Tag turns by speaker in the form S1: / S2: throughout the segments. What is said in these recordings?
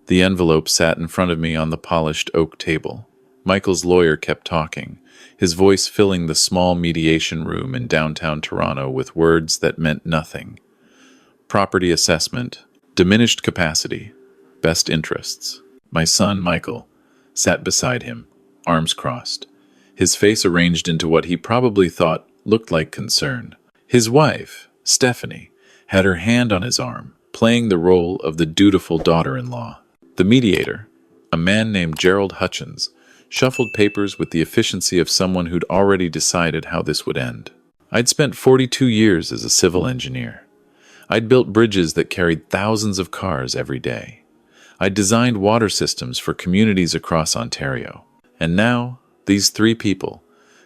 S1: The envelope sat in front of me on the polished oak table. Michael's lawyer kept talking, his voice filling the small mediation room in downtown Toronto with words that meant nothing. Property assessment, diminished capacity, best interests. My son, Michael, sat beside him, arms crossed, his face arranged into what he probably thought looked like concern. His wife, Stephanie, had her hand on his arm, playing the role of the dutiful daughter-in-law. The mediator, a man named Gerald Hutchins, shuffled papers with the efficiency of someone who'd already decided how this would end. I'd spent 42 years as a civil engineer. I'd built bridges that carried thousands of cars every day. I'd designed water systems for communities across Ontario. And now, these three people,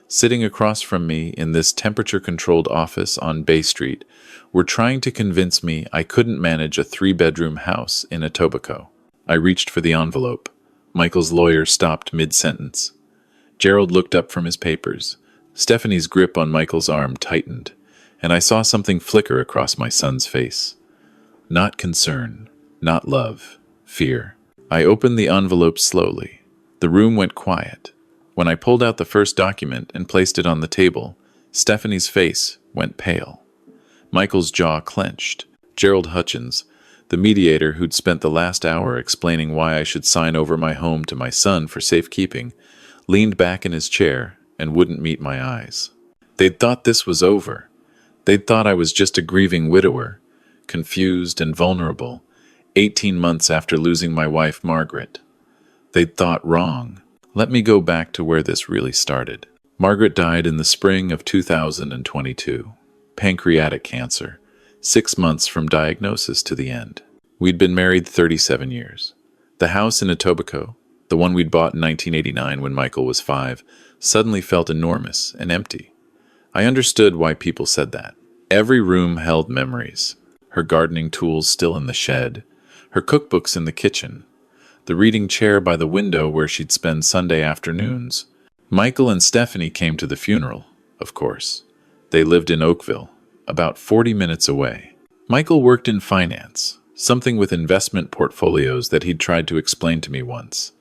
S1: sitting across from me in this temperature-controlled office on Bay Street, were trying to convince me I couldn't manage a 3-bedroom house in Etobicoke. I reached for the envelope. Michael's lawyer stopped mid-sentence. Gerald looked up from his papers. Stephanie's grip on Michael's arm tightened, and I saw something flicker across my son's face. Not concern, not love, fear. I opened the envelope slowly. The room went quiet. When I pulled out the first document and placed it on the table, Stephanie's face went pale. Michael's jaw clenched. Gerald Hutchins, the mediator who'd spent the last hour explaining why I should sign over my home to my son for safekeeping, leaned back in his chair and wouldn't meet my eyes. They'd thought this was over. They'd thought I was just a grieving widower, confused and vulnerable, 18 months after losing my wife, Margaret. They'd thought wrong. Let me go back to where this really started. Margaret died in the spring of 2022. Pancreatic cancer. 6 months from diagnosis to the end. We'd been married 37 years. The house in Etobicoke, the one we'd bought in 1989 when Michael was 5, suddenly felt enormous and empty. I understood why people said that. Every room held memories. Her gardening tools still in the shed, her cookbooks in the kitchen, the reading chair by the window where she'd spend Sunday afternoons. Michael and Stephanie came to the funeral, of course. They lived in Oakville, about 40 minutes away. Michael worked in finance, something with investment portfolios that he'd tried to explain to me once.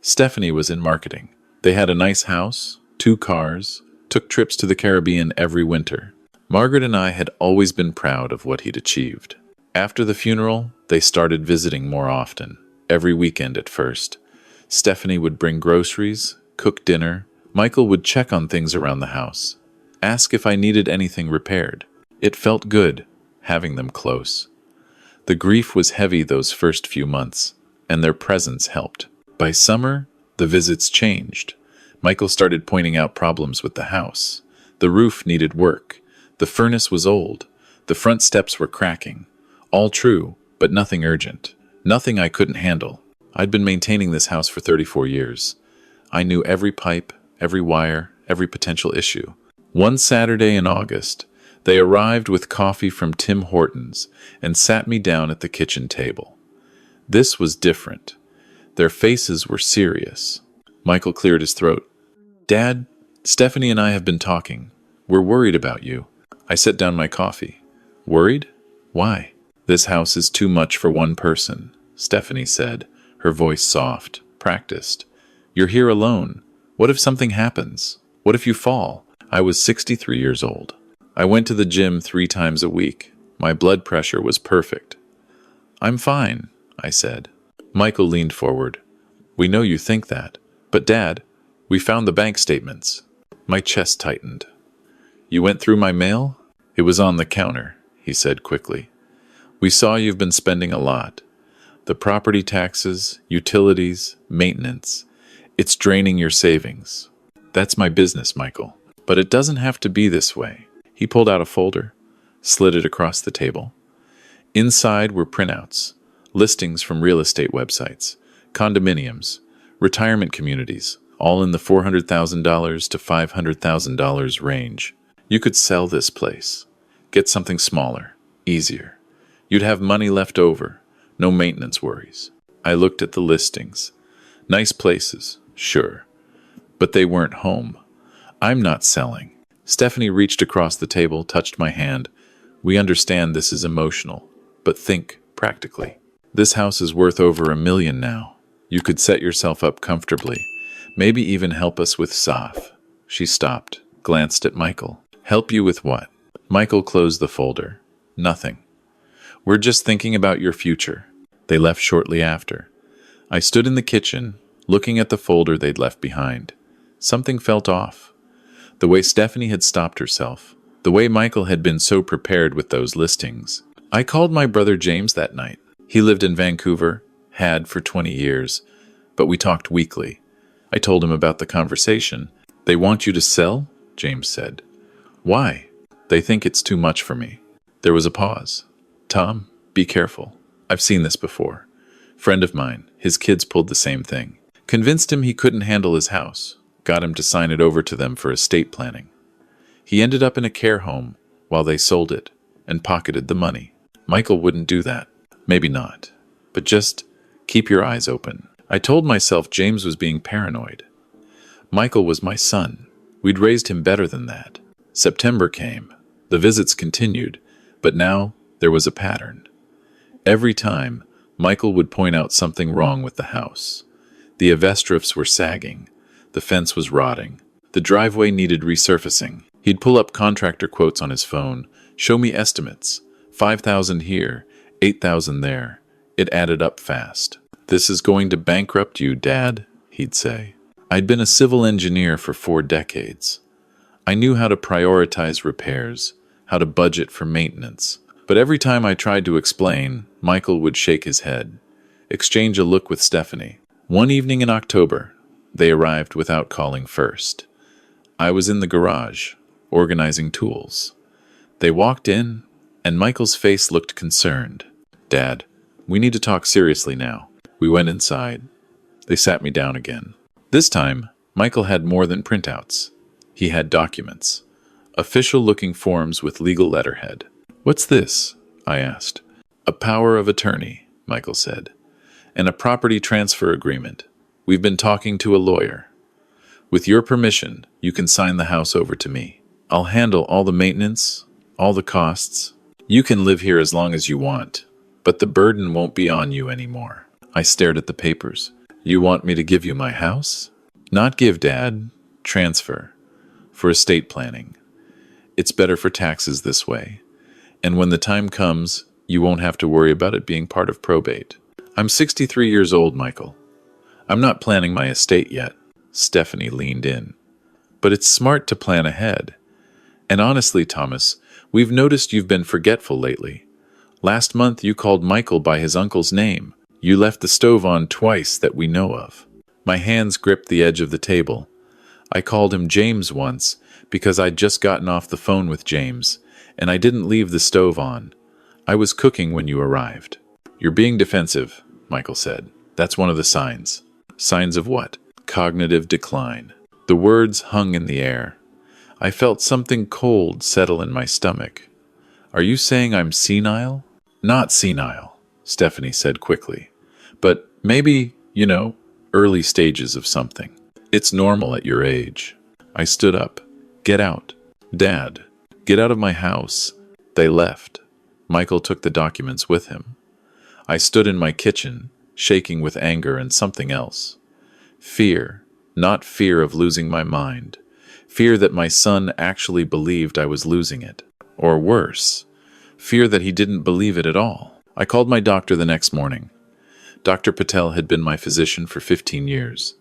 S1: Stephanie was in marketing. They had a nice house, 2 cars, took trips to the Caribbean every winter. Margaret and I had always been proud of what he'd achieved. After the funeral, they started visiting more often, every weekend at first. Stephanie would bring groceries, cook dinner. Michael would check on things around the house, ask if I needed anything repaired. It felt good, having them close. The grief was heavy those first few months, and their presence helped. By summer, the visits changed. Michael started pointing out problems with the house. The roof needed work. The furnace was old. The front steps were cracking. All true, but nothing urgent. Nothing I couldn't handle. I'd been maintaining this house for 34 years. I knew every pipe, every wire, every potential issue. One Saturday in August, they arrived with coffee from Tim Hortons and sat me down at the kitchen table. This was different. Their faces were serious. Michael cleared his throat. "Dad, Stephanie and I have been talking. We're worried about you." I set down my coffee. "Worried? Why?" "This house is too much for one person," Stephanie said, her voice soft, practiced. "You're here alone. What if something happens? What if you fall?" I was 63 years old. I went to the gym 3 times a week. My blood pressure was perfect. "I'm fine," I said. Michael leaned forward. "We know you think that. But Dad, we found the bank statements." My chest tightened. "You went through my mail?" "It was on the counter," he said quickly. "We saw you've been spending a lot. The property taxes, utilities, maintenance. It's draining your savings. That's my business, Michael. But it doesn't have to be this way." He pulled out a folder, slid it across the table. Inside were printouts, listings from real estate websites, condominiums, retirement communities, all in the $400,000 to $500,000 range. You could sell this place, get something smaller, easier. You'd have money left over, no maintenance worries. I looked at the listings. Nice places, sure, but they weren't home. I'm not selling. Stephanie reached across the table, touched my hand. "We understand this is emotional, but think practically. This house is worth over $1 million now. You could set yourself up comfortably. Maybe even help us with Saf." She stopped, glanced at Michael. "Help you with what?" Michael closed the folder. "Nothing. We're just thinking about your future." They left shortly after. I stood in the kitchen, looking at the folder they'd left behind. Something felt off. The way Stephanie had stopped herself. The way Michael had been so prepared with those listings. I called my brother James that night. He lived in Vancouver, had for 20 years, but we talked weekly. I told him about the conversation. "They want you to sell?" James said. "Why?" "They think it's too much for me." There was a pause. "Tom, be careful. I've seen this before. Friend of mine, his kids pulled the same thing. Convinced him he couldn't handle his house. Got him to sign it over to them for estate planning. He ended up in a care home while they sold it and pocketed the money. Michael wouldn't do that. Maybe not. But just keep your eyes open." I told myself James was being paranoid. Michael was my son. We'd raised him better than that. September came. The visits continued, but now there was a pattern. Every time, Michael would point out something wrong with the house. The Avestrifs were sagging. The fence was rotting. The driveway needed resurfacing. He'd pull up contractor quotes on his phone, show me estimates. 5,000 here, 8,000 there. It added up fast. "This is going to bankrupt you, Dad," he'd say. I'd been a civil engineer for 4 decades. I knew how to prioritize repairs, how to budget for maintenance. But every time I tried to explain, Michael would shake his head, exchange a look with Stephanie. One evening in October, they arrived without calling first. I was in the garage, organizing tools. They walked in, and Michael's face looked concerned. "Dad, we need to talk seriously now." We went inside. They sat me down again. This time, Michael had more than printouts. He had documents. Official-looking forms with legal letterhead. "What's this?" I asked. "A power of attorney," Michael said. "And a property transfer agreement. We've been talking to a lawyer. With your permission, you can sign the house over to me. I'll handle all the maintenance, all the costs. You can live here as long as you want, but the burden won't be on you anymore." I stared at the papers. "You want me to give you my house?" "Not give, Dad. Transfer. For estate planning. It's better for taxes this way. And when the time comes, you won't have to worry about it being part of probate." "I'm 63 years old, Michael. I'm not planning my estate yet." Stephanie leaned in. "But it's smart to plan ahead. And honestly, Thomas, we've noticed you've been forgetful lately. Last month you called Michael by his uncle's name. You left the stove on twice that we know of." My hands gripped the edge of the table. I called him James once because I'd just gotten off the phone with James, and I didn't leave the stove on. I was cooking when you arrived. "You're being defensive," Michael said. "That's one of the signs." "Signs of what?" "Cognitive decline." The words hung in the air. I felt something cold settle in my stomach. "Are you saying I'm senile?" "Not senile," Stephanie said quickly. "But maybe, early stages of something. It's normal at your age." I stood up. "Get out. Dad, get out of my house." They left. Michael took the documents with him. I stood in my kitchen, shaking with anger and something else. Fear, not fear of losing my mind. Fear that my son actually believed I was losing it. Or worse, fear that he didn't believe it at all. I called my doctor the next morning. Dr. Patel had been my physician for 15 years.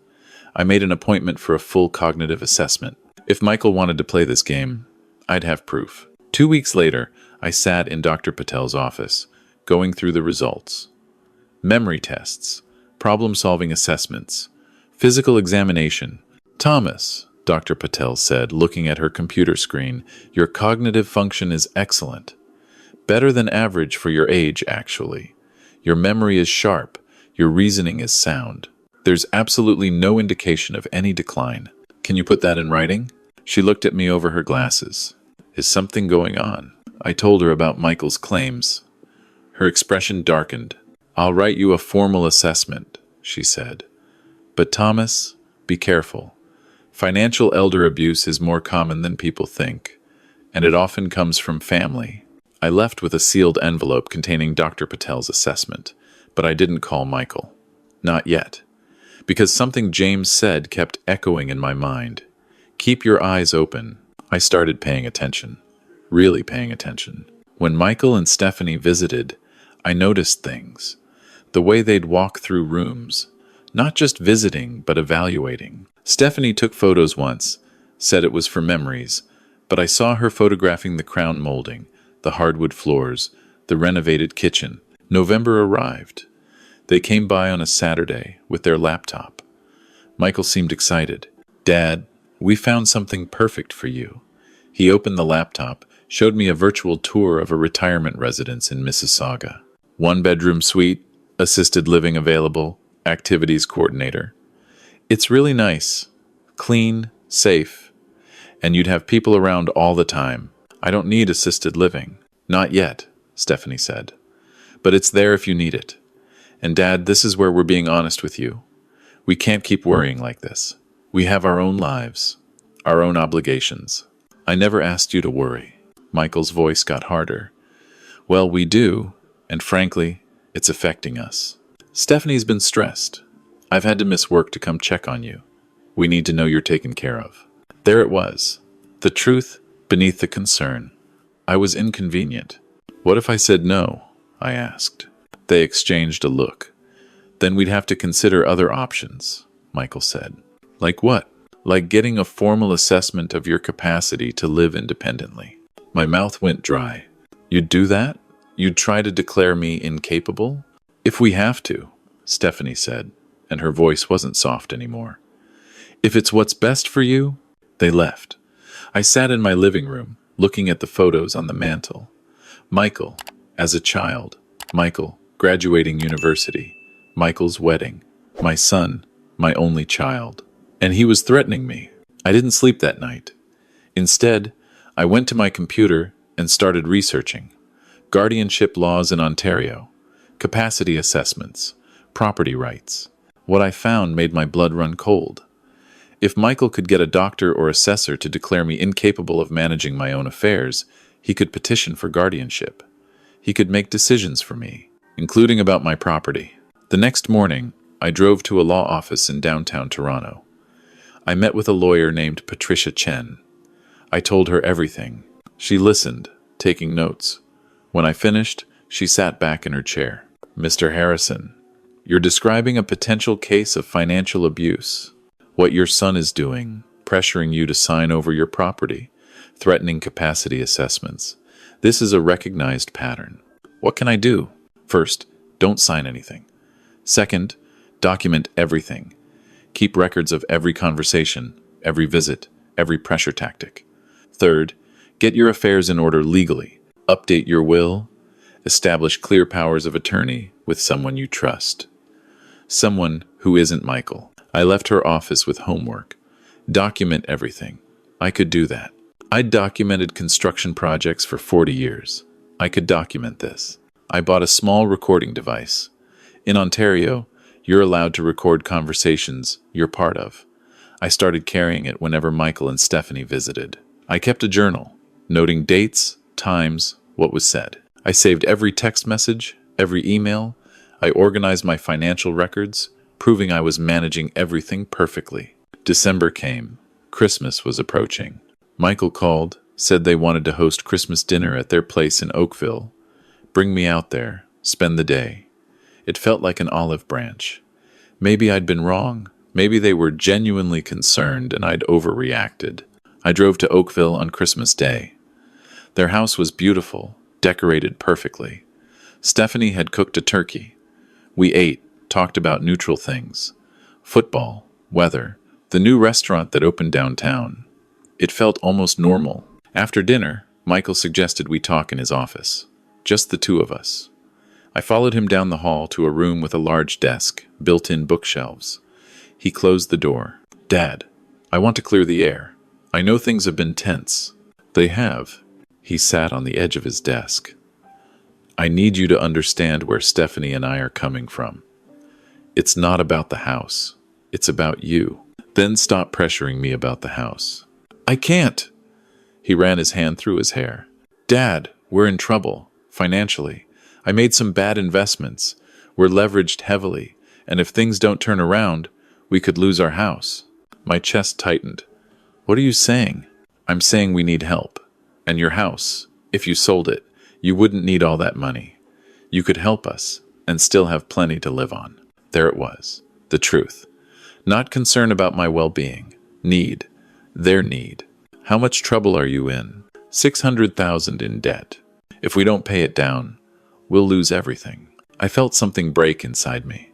S1: I made an appointment for a full cognitive assessment. If Michael wanted to play this game, I'd have proof. 2 weeks later, I sat in Dr. Patel's office, going through the results. Memory tests, problem-solving assessments, physical examination. "Thomas," Dr. Patel said, looking at her computer screen, "your cognitive function is excellent. Better than average for your age, actually. Your memory is sharp. Your reasoning is sound. There's absolutely no indication of any decline. Can you put that in writing?" She looked at me over her glasses. "Is something going on?" I told her about Michael's claims. Her expression darkened. "I'll write you a formal assessment," she said. "But Thomas, be careful. Financial elder abuse is more common than people think, and it often comes from family." I left with a sealed envelope containing Dr. Patel's assessment, But I didn't call Michael. Not yet. Because something James said kept echoing in my mind. Keep your eyes open. I started paying attention. Really paying attention. When Michael and Stephanie visited, I noticed things. The way they'd walk through rooms. Not just visiting, but evaluating. Stephanie took photos once, said it was for memories, but I saw her photographing the crown molding, the hardwood floors, the renovated kitchen. November arrived. They came by on a Saturday with their laptop. Michael seemed excited. "Dad, we found something perfect for you." He opened the laptop, showed me a virtual tour of a retirement residence in Mississauga. 1-bedroom suite, assisted living available, activities coordinator. It's really nice. Clean, safe. And you'd have people around all the time. I don't need assisted living. Not yet, Stephanie said. But it's there if you need it. And Dad, this is where we're being honest with you. We can't keep worrying like this. We have our own lives, our own obligations. I never asked you to worry. Michael's voice got harder. Well, we do, and frankly, it's affecting us. Stephanie's been stressed. I've had to miss work to come check on you. We need to know you're taken care of. There it was. The truth beneath the concern. I was inconvenient. What if I said no? I asked. They exchanged a look. Then we'd have to consider other options, Michael said. Like what? Like getting a formal assessment of your capacity to live independently. My mouth went dry. You'd do that? You'd try to declare me incapable? If we have to, Stephanie said, and her voice wasn't soft anymore. If it's what's best for you, they left. I sat in my living room, looking at the photos on the mantel. Michael, as a child. Michael, graduating university. Michael's wedding. My son, my only child. And he was threatening me. I didn't sleep that night. Instead, I went to my computer and started researching. Guardianship laws in Ontario. Capacity assessments. Property rights. What I found made my blood run cold. If Michael could get a doctor or assessor to declare me incapable of managing my own affairs, he could petition for guardianship. He could make decisions for me, including about my property. The next morning, I drove to a law office in downtown Toronto. I met with a lawyer named Patricia Chen. I told her everything. She listened, taking notes. When I finished, she sat back in her chair. Mr. Harrison, you're describing a potential case of financial abuse. What your son is doing, pressuring you to sign over your property, threatening capacity assessments. This is a recognized pattern. What can I do? First, don't sign anything. Second, document everything. Keep records of every conversation, every visit, every pressure tactic. Third, get your affairs in order legally. Update your will. Establish clear powers of attorney with someone you trust. Someone who isn't Michael. I left her office with homework. Document everything. I could do that. I'd documented construction projects for 40 years. I could document this. I bought a small recording device. In Ontario, you're allowed to record conversations you're part of. I started carrying it whenever Michael and Stephanie visited. I kept a journal, noting dates, times, what was said. I saved every text message, every email. I organized my financial records, proving I was managing everything perfectly. December came. Christmas was approaching. Michael called, said they wanted to host Christmas dinner at their place in Oakville. Bring me out there, spend the day. It felt like an olive branch. Maybe I'd been wrong. Maybe they were genuinely concerned and I'd overreacted. I drove to Oakville on Christmas Day. Their house was beautiful, decorated perfectly. Stephanie had cooked a turkey. We ate, talked about neutral things. Football, weather, the new restaurant that opened downtown. It felt almost normal. After dinner, Michael suggested we talk in his office. Just the two of us. I followed him down the hall to a room with a large desk, built-in bookshelves. He closed the door. Dad, I want to clear the air. I know things have been tense. They have. He sat on the edge of his desk. I need you to understand where Stephanie and I are coming from. It's not about the house. It's about you. Then stop pressuring me about the house. I can't. He ran his hand through his hair. Dad, we're in trouble, financially. I made some bad investments. We're leveraged heavily, and if things don't turn around, we could lose our house. My chest tightened. What are you saying? I'm saying we need help. And your house, if you sold it, you wouldn't need all that money. You could help us, and still have plenty to live on. There it was, the truth. Not concern about my well-being. Need. Their need. How much trouble are you in? 600,000 in debt. If we don't pay it down, we'll lose everything. I felt something break inside me.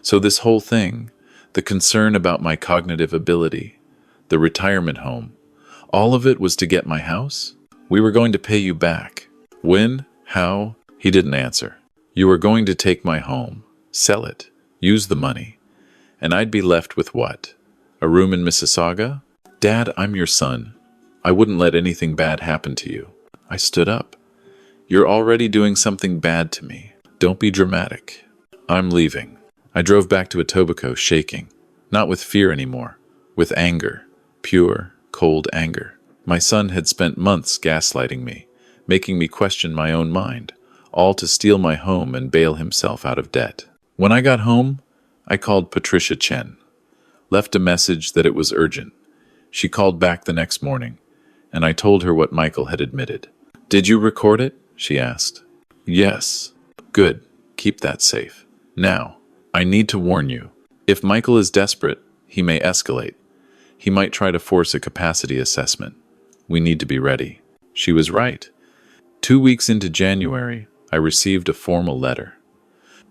S1: So this whole thing, the concern about my cognitive ability, the retirement home, all of it was to get my house? We were going to pay you back. When? How? He didn't answer. You were going to take my home, sell it, use the money, and I'd be left with what? A room in Mississauga? Dad, I'm your son. I wouldn't let anything bad happen to you. I stood up. You're already doing something bad to me. Don't be dramatic. I'm leaving. I drove back to Etobicoke shaking, not with fear anymore, with anger, pure, cold anger. My son had spent months gaslighting me, making me question my own mind, all to steal my home and bail himself out of debt. When I got home, I called Patricia Chen, left a message that it was urgent. She called back the next morning, and I told her what Michael had admitted. Did you record it? She asked. Yes. Good. Keep that safe. Now, I need to warn you. If Michael is desperate, he may escalate. He might try to force a capacity assessment. We need to be ready. She was right. 2 weeks into January, I received a formal letter.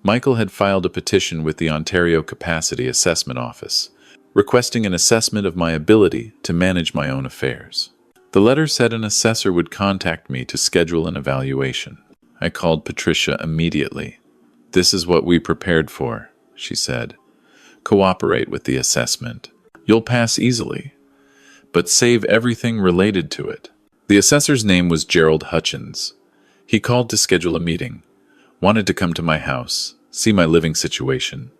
S1: Michael had filed a petition with the Ontario Capacity Assessment Office, requesting an assessment of my ability to manage my own affairs. The letter said an assessor would contact me to schedule an evaluation. I called Patricia immediately. This is what we prepared for, she said. Cooperate with the assessment. You'll pass easily, but save everything related to it. The assessor's name was Gerald Hutchins. He called to schedule a meeting, wanted to come to my house, see my living situation.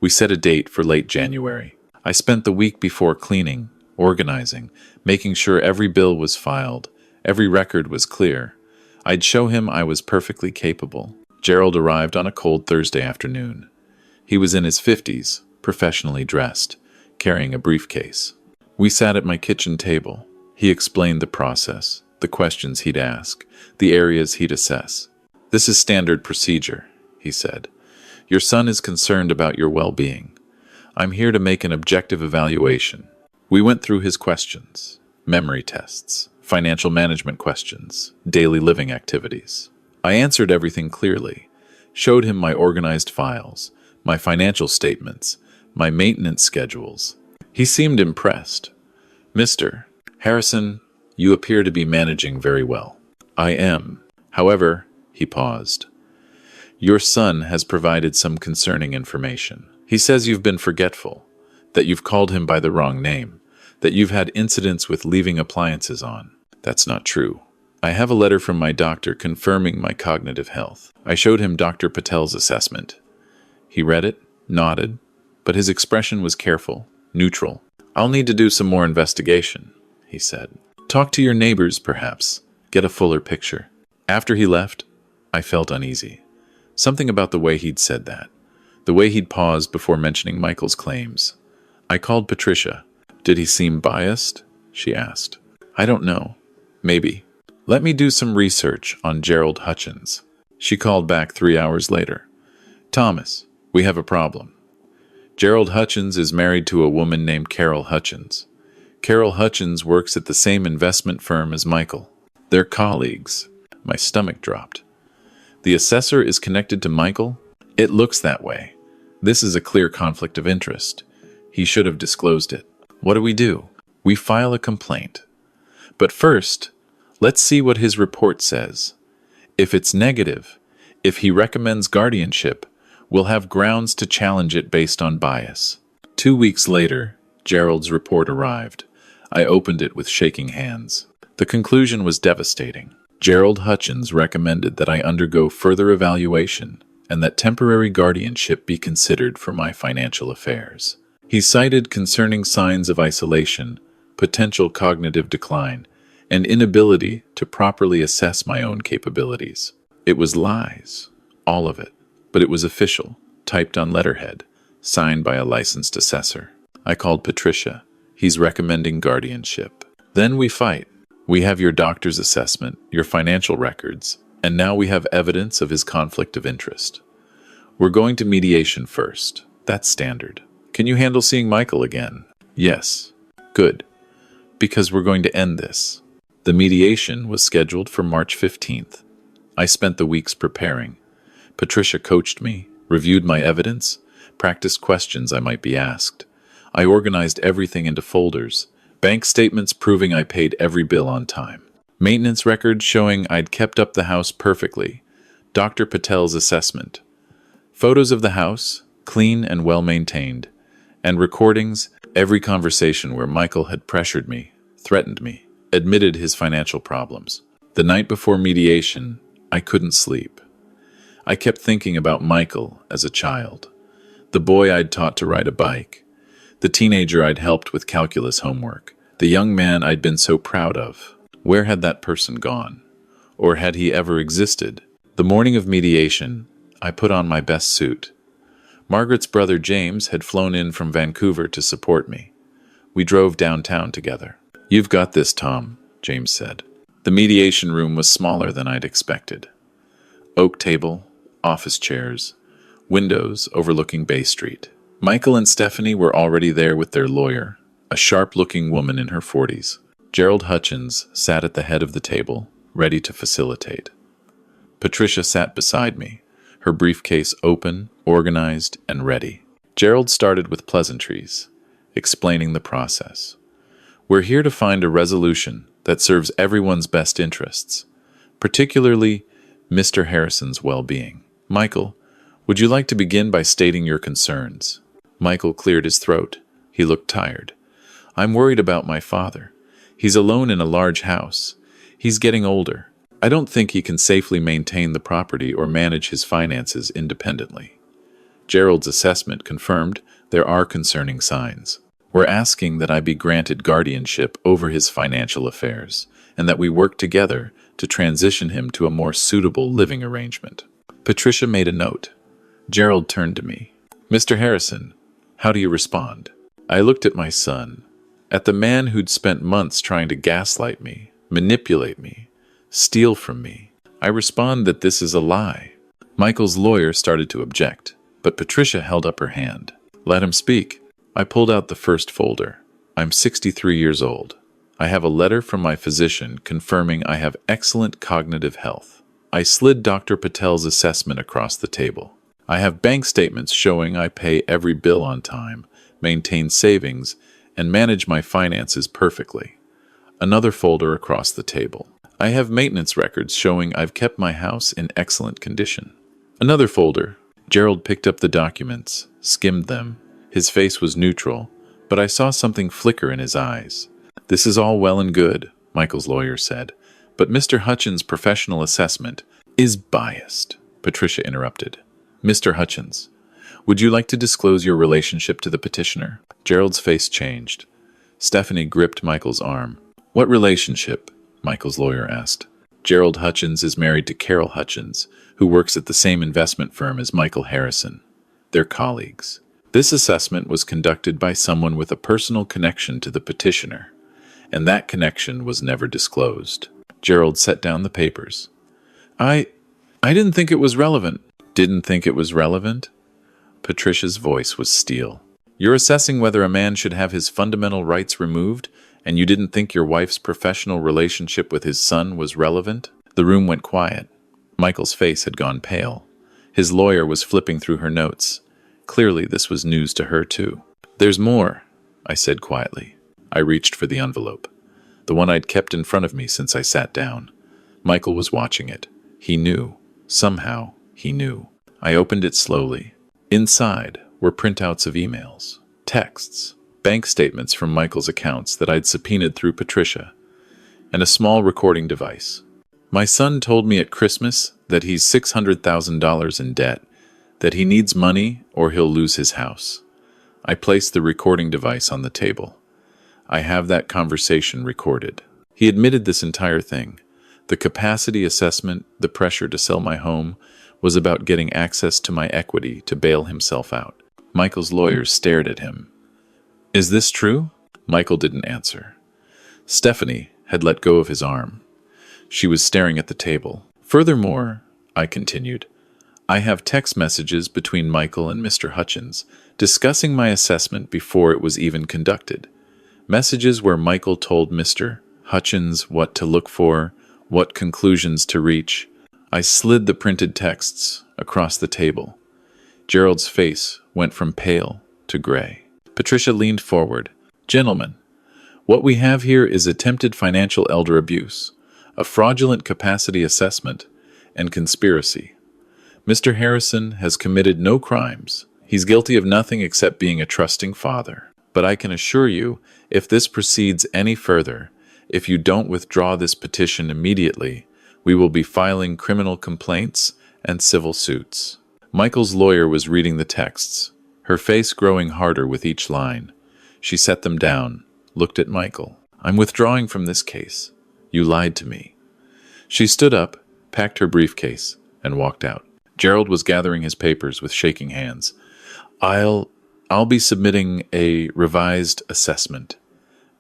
S1: We set a date for late January. I spent the week before cleaning, organizing, making sure every bill was filed, every record was clear. I'd show him I was perfectly capable. Gerald arrived on a cold Thursday afternoon. He was in his 50s, professionally dressed, carrying a briefcase. We sat at my kitchen table. He explained the process, the questions he'd ask, the areas he'd assess. This is standard procedure, he said. Your son is concerned about your well-being. I'm here to make an objective evaluation. We went through his questions, memory tests, financial management questions, daily living activities. I answered everything clearly, showed him my organized files, my financial statements, my maintenance schedules. He seemed impressed. Mr. Harrison, you appear to be managing very well. I am. However, he paused. Your son has provided some concerning information. He says you've been forgetful, that you've called him by the wrong name, that you've had incidents with leaving appliances on. That's not true. I have a letter from my doctor confirming my cognitive health. I showed him Dr. Patel's assessment. He read it, nodded, but his expression was careful, neutral. I'll need to do some more investigation, he said. Talk to your neighbors, perhaps. Get a fuller picture. After he left, I felt uneasy. Something about the way he'd said that. The way he'd paused before mentioning Michael's claims. I called Patricia. Did he seem biased? She asked. I don't know. Maybe. Let me do some research on Gerald Hutchins. She called back 3 hours later. Thomas, we have a problem. Gerald Hutchins is married to a woman named Carol Hutchins. Carol Hutchins works at the same investment firm as Michael. They're colleagues. My stomach dropped. The assessor is connected to Michael? It looks that way. This is a clear conflict of interest. He should have disclosed it. What do? We file a complaint. But first, let's see what his report says. If it's negative, if he recommends guardianship, we'll have grounds to challenge it based on bias. 2 weeks later, Gerald's report arrived. I opened it with shaking hands. The conclusion was devastating. Gerald Hutchins recommended that I undergo further evaluation and that temporary guardianship be considered for my financial affairs. He cited concerning signs of isolation, potential cognitive decline, and inability to properly assess my own capabilities. It was lies. All of it. but it was official, typed on letterhead, signed by a licensed assessor. I called Patricia. He's recommending guardianship. Then we fight. We have your doctor's assessment, your financial records, and now we have evidence of his conflict of interest. We're going to mediation first. That's standard. Can you handle seeing Michael again? Yes. Good. Because we're going to end this. The mediation was scheduled for March 15th. I spent the weeks preparing. Patricia coached me, reviewed my evidence, practiced questions I might be asked. I organized everything into folders, bank statements proving I paid every bill on time, maintenance records showing I'd kept up the house perfectly, Dr. Patel's assessment, photos of the house, clean and well-maintained, and recordings, every conversation where Michael had pressured me, threatened me, admitted his financial problems. The night before mediation, I couldn't sleep. I kept thinking about Michael as a child, the boy I'd taught to ride a bike, the teenager I'd helped with calculus homework, the young man I'd been so proud of. Where had that person gone? Or had he ever existed? The morning of mediation, I put on my best suit. Margaret's brother James had flown in from Vancouver to support me. We drove downtown together. "You've got this, Tom," James said. The mediation room was smaller than I'd expected. Oak table, office chairs, windows overlooking Bay Street. Michael and Stephanie were already there with their lawyer, a sharp-looking woman in her 40s. Gerald Hutchins sat at the head of the table, ready to facilitate. Patricia sat beside me, her briefcase open, organized, and ready. Gerald started with pleasantries, explaining the process. "We're here to find a resolution that serves everyone's best interests, particularly Mr. Harrison's well-being. Michael, would you like to begin by stating your concerns?" Michael cleared his throat. He looked tired. "I'm worried about my father. He's alone in a large house. He's getting older. I don't think he can safely maintain the property or manage his finances independently." Gerald's assessment confirmed there are concerning signs. "We're asking that I be granted guardianship over his financial affairs, and that we work together to transition him to a more suitable living arrangement." Patricia made a note. Gerald turned to me. "Mr. Harrison, how do you respond?" I looked at my son, at the man who'd spent months trying to gaslight me, manipulate me, steal from me. I respond that this is a lie. Michael's lawyer started to object, but Patricia held up her hand. "Let him speak." I pulled out the first folder. "I'm 63 years old. I have a letter from my physician confirming I have excellent cognitive health. I slid Dr. Patel's assessment across the table. I have bank statements showing I pay every bill on time, maintain savings, and manage my finances perfectly." Another folder across the table. "I have maintenance records showing I've kept my house in excellent condition." Another folder. Gerald picked up the documents, skimmed them. His face was neutral, but I saw something flicker in his eyes. "This is all well and good," Michael's lawyer said, "but Mr. Hutchins' professional assessment is biased." Patricia interrupted. "Mr. Hutchins, would you like to disclose your relationship to the petitioner?" Gerald's face changed. Stephanie gripped Michael's arm. "What relationship?" Michael's lawyer asked. "Gerald Hutchins is married to Carol Hutchins, who works at the same investment firm as Michael Harrison. They're colleagues. This assessment was conducted by someone with a personal connection to the petitioner, and that connection was never disclosed." Gerald set down the papers. I didn't think it was relevant." "Didn't think it was relevant?" Patricia's voice was steel. "You're assessing whether a man should have his fundamental rights removed, and you didn't think your wife's professional relationship with his son was relevant?" The room went quiet. Michael's face had gone pale. His lawyer was flipping through her notes. Clearly, this was news to her, too. "There's more," I said quietly. I reached for the envelope, the one I'd kept in front of me since I sat down. Michael was watching it. He knew. Somehow, he knew. I opened it slowly. Inside were printouts of emails, texts, bank statements from Michael's accounts that I'd subpoenaed through Patricia, and a small recording device. "My son told me at Christmas that he's $600,000 in debt, that he needs money or he'll lose his house." I placed the recording device on the table. I have that conversation recorded. He admitted this entire thing. The capacity assessment, the pressure to sell my home, was about getting access to my equity to bail himself out. Michael's lawyers stared at him. Is this true? Michael didn't answer. Stephanie had let go of his arm. She was staring at the table. Furthermore, I continued, I have text messages between Michael and Mr. Hutchins discussing my assessment before it was even conducted. Messages where Michael told Mr. Hutchins what to look for, what conclusions to reach. I slid the printed texts across the table. Gerald's face went from pale to gray. Patricia leaned forward. Gentlemen, what we have here is attempted financial elder abuse, a fraudulent capacity assessment, and conspiracy. Mr. Harrison has committed no crimes. He's guilty of nothing except being a trusting father. But I can assure you, if this proceeds any further, if you don't withdraw this petition immediately, we will be filing criminal complaints and civil suits. Michael's lawyer was reading the texts, her face growing harder with each line. She set them down, looked at Michael. I'm withdrawing from this case. You lied to me. She stood up, packed her briefcase, and walked out. Gerald was gathering his papers with shaking hands. I'll be submitting a revised assessment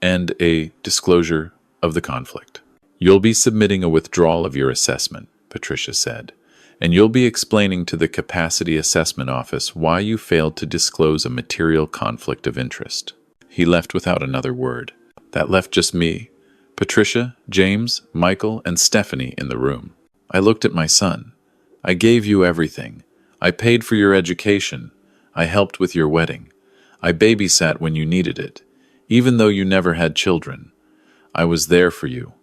S1: and a disclosure of the conflict. You'll be submitting a withdrawal of your assessment, Patricia said, and you'll be explaining to the Capacity Assessment Office why you failed to disclose a material conflict of interest. He left without another word. That left just me, Patricia, James, Michael, and Stephanie in the room. I looked at my son. I gave you everything. I paid for your education. I helped with your wedding. I babysat when you needed it, even though you never had children. I was there for you,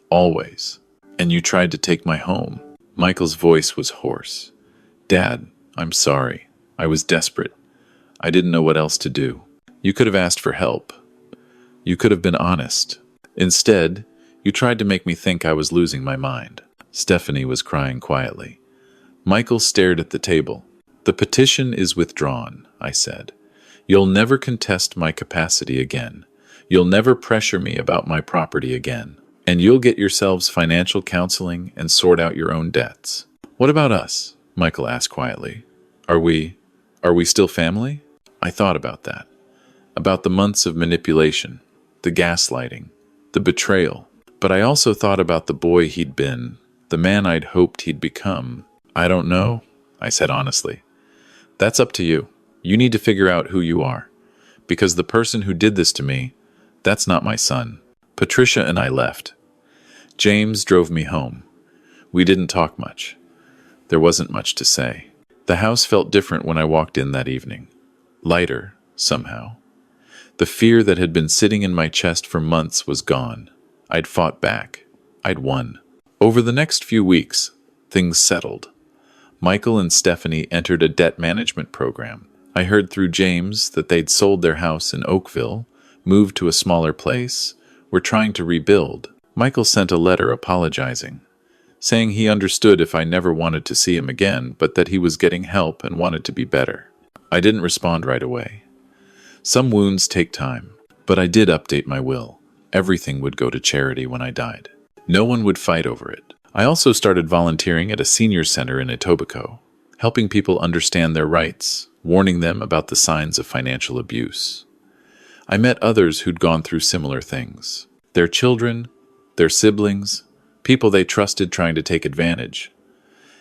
S1: always. And you tried to take my home. Michael's voice was hoarse. Dad, I'm sorry. I was desperate. I didn't know what else to do. You could have asked for help. You could have been honest. Instead, you tried to make me think I was losing my mind. Stephanie was crying quietly. Michael stared at the table. The petition is withdrawn, I said. You'll never contest my capacity again. You'll never pressure me about my property again. And you'll get yourselves financial counseling and sort out your own debts. What about us? Michael asked quietly. Are we still family? I thought about that. About the months of manipulation, the gaslighting, the betrayal. But I also thought about the boy he'd been, the man I'd hoped he'd become. I don't know, I said honestly. That's up to you. You need to figure out who you are. Because the person who did this to me, that's not my son. Patricia and I left. James drove me home. We didn't talk much. There wasn't much to say. The house felt different when I walked in that evening. Lighter, somehow. The fear that had been sitting in my chest for months was gone. I'd fought back. I'd won. Over the next few weeks, things settled. Michael and Stephanie entered a debt management program. I heard through James that they'd sold their house in Oakville, moved to a smaller place, were trying to rebuild. Michael sent a letter apologizing, saying he understood if I never wanted to see him again, but that he was getting help and wanted to be better. I didn't respond right away. Some wounds take time, but I did update my will. Everything would go to charity when I died. No one would fight over it. I also started volunteering at a senior center in Etobicoke, helping people understand their rights, warning them about the signs of financial abuse. I met others who'd gone through similar things. Their children, their siblings, people they trusted trying to take advantage.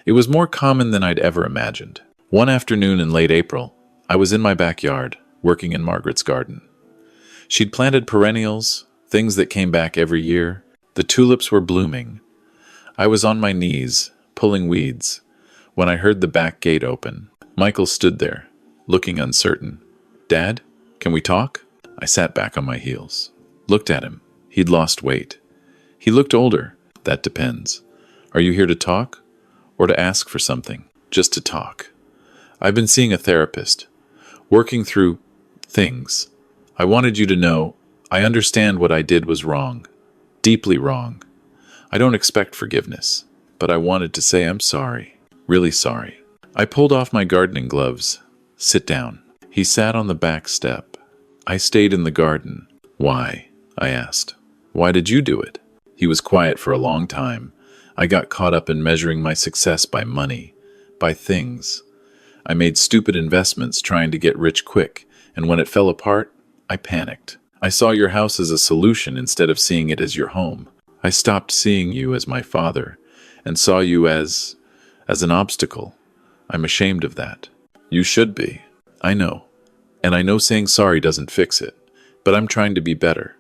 S1: It was more common than I'd ever imagined. One afternoon in late April, I was in my backyard, working in Margaret's garden. She'd planted perennials, things that came back every year. The tulips were blooming. I was on my knees, pulling weeds, when I heard the back gate open. Michael stood there, looking uncertain. Dad, can we talk? I sat back on my heels, looked at him. He'd lost weight. He looked older. That depends. Are you here to talk? Or to ask for something? Just to talk. I've been seeing a therapist, working through things. I wanted you to know I understand what I did was wrong, deeply wrong. I don't expect forgiveness, but I wanted to say I'm sorry, really sorry. I pulled off my gardening gloves. Sit down. He sat on the back step. I stayed in the garden. Why? I asked. Why did you do it? He was quiet for a long time. I got caught up in measuring my success by money, by things. I made stupid investments trying to get rich quick, and when it fell apart, I panicked. I saw your house as a solution instead of seeing it as your home. I stopped seeing you as my father and saw you as an obstacle. I'm ashamed of that. You should be. I know. And I know saying sorry doesn't fix it, but I'm trying to be better.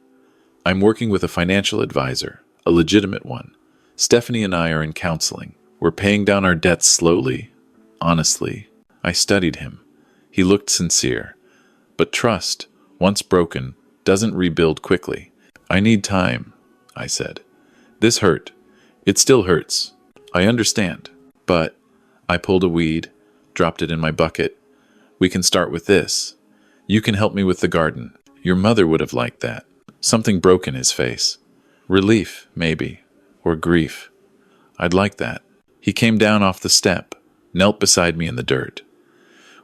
S1: I'm working with a financial advisor, a legitimate one. Stephanie and I are in counseling. We're paying down our debts slowly. Honestly, I studied him. He looked sincere. But trust, once broken, doesn't rebuild quickly. I need time, I said. This hurt. It still hurts. I understand. But I pulled a weed, dropped it in my bucket. We can start with this. You can help me with the garden. Your mother would have liked that. Something broke in his face. Relief, maybe. Or grief. I'd like that. He came down off the step, knelt beside me in the dirt.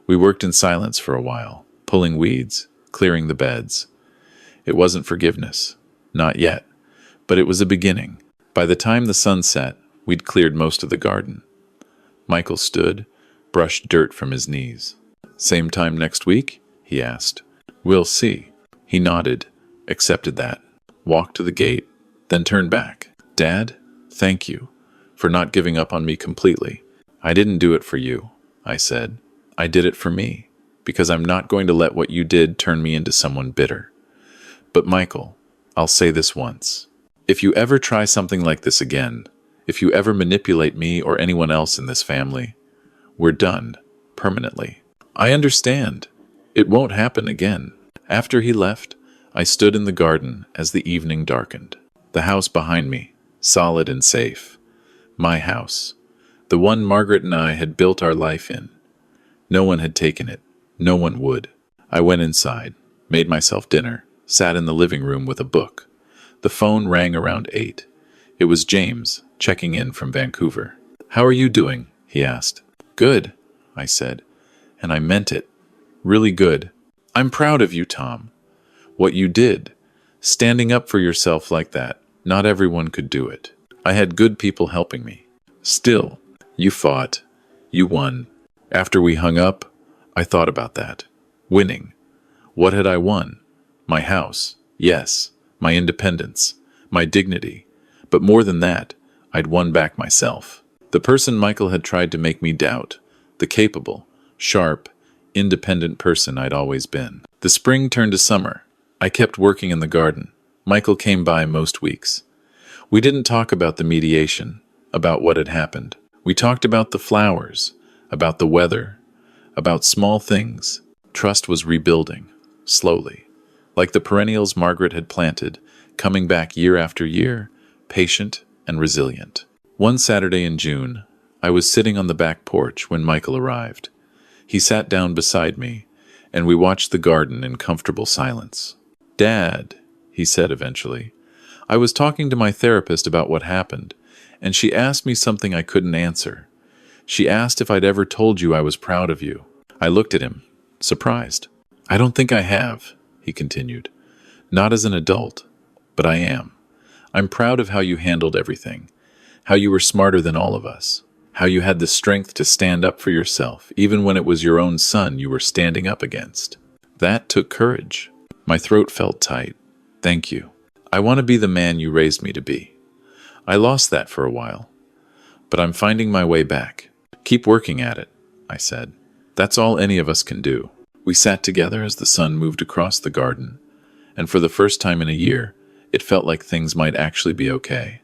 S1: We worked in silence for a while, pulling weeds, clearing the beds. It wasn't forgiveness. Not yet. But it was a beginning. By the time the sun set, we'd cleared most of the garden. Michael stood, brushed dirt from his knees. Same time next week? He asked. We'll see. He nodded, accepted that, walked to the gate, then turned back. Dad, thank you for not giving up on me completely. I didn't do it for you, I said. I did it for me, because I'm not going to let what you did turn me into someone bitter. But Michael, I'll say this once. If you ever try something like this again, if you ever manipulate me or anyone else in this family, we're done, permanently. I understand. It won't happen again. After he left, I stood in the garden as the evening darkened. The house behind me, solid and safe. My house. The one Margaret and I had built our life in. No one had taken it. No one would. I went inside, made myself dinner, sat in the living room with a book. The phone rang around 8. It was James, checking in from Vancouver. How are you doing? He asked. Good, I said. And I meant it. Really good. I'm proud of you, Tom. What you did. Standing up for yourself like that. Not everyone could do it. I had good people helping me. Still, you fought. You won. After we hung up, I thought about that. Winning. What had I won? My house. Yes. My independence. My dignity. But more than that, I'd won back myself. The person Michael had tried to make me doubt. The capable, sharp, independent person I'd always been. The spring turned to summer. I kept working in the garden. Michael came by most weeks. We didn't talk about the mediation, about what had happened. We talked about the flowers, about the weather, about small things. Trust was rebuilding, slowly. Like the perennials Margaret had planted, coming back year after year, patient and resilient. One Saturday in June, I was sitting on the back porch when Michael arrived. He sat down beside me, and we watched the garden in comfortable silence. Dad, he said eventually, I was talking to my therapist about what happened, and she asked me something I couldn't answer. She asked if I'd ever told you I was proud of you. I looked at him, surprised. I don't think I have, he continued. Not as an adult, but I am. I'm proud of how you handled everything, how you were smarter than all of us, how you had the strength to stand up for yourself, even when it was your own son you were standing up against. That took courage. My throat felt tight. Thank you. I want to be the man you raised me to be. I lost that for a while, but I'm finding my way back. Keep working at it, I said. That's all any of us can do. We sat together as the sun moved across the garden, and for the first time in a year, it felt like things might actually be okay.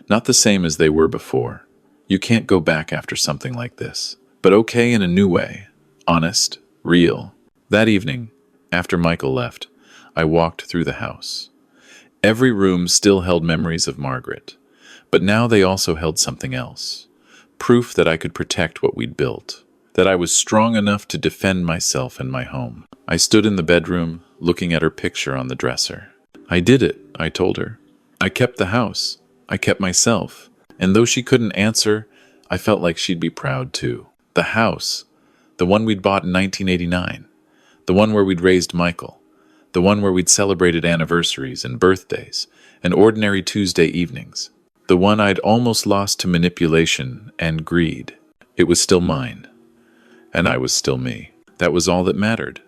S1: Not the same as they were before. You can't go back after something like this, but okay in a new way. Honest, real. That evening, after Michael left, I walked through the house. Every room still held memories of Margaret, but now they also held something else. Proof that I could protect what we'd built, that I was strong enough to defend myself and my home. I stood in the bedroom, looking at her picture on the dresser. I did it, I told her. I kept the house. I kept myself. And though she couldn't answer, I felt like she'd be proud too. The house, the one we'd bought in 1989, the one where we'd raised Michael, the one where we'd celebrated anniversaries and birthdays and ordinary Tuesday evenings, the one I'd almost lost to manipulation and greed. It was still mine, and I was still me. That was all that mattered.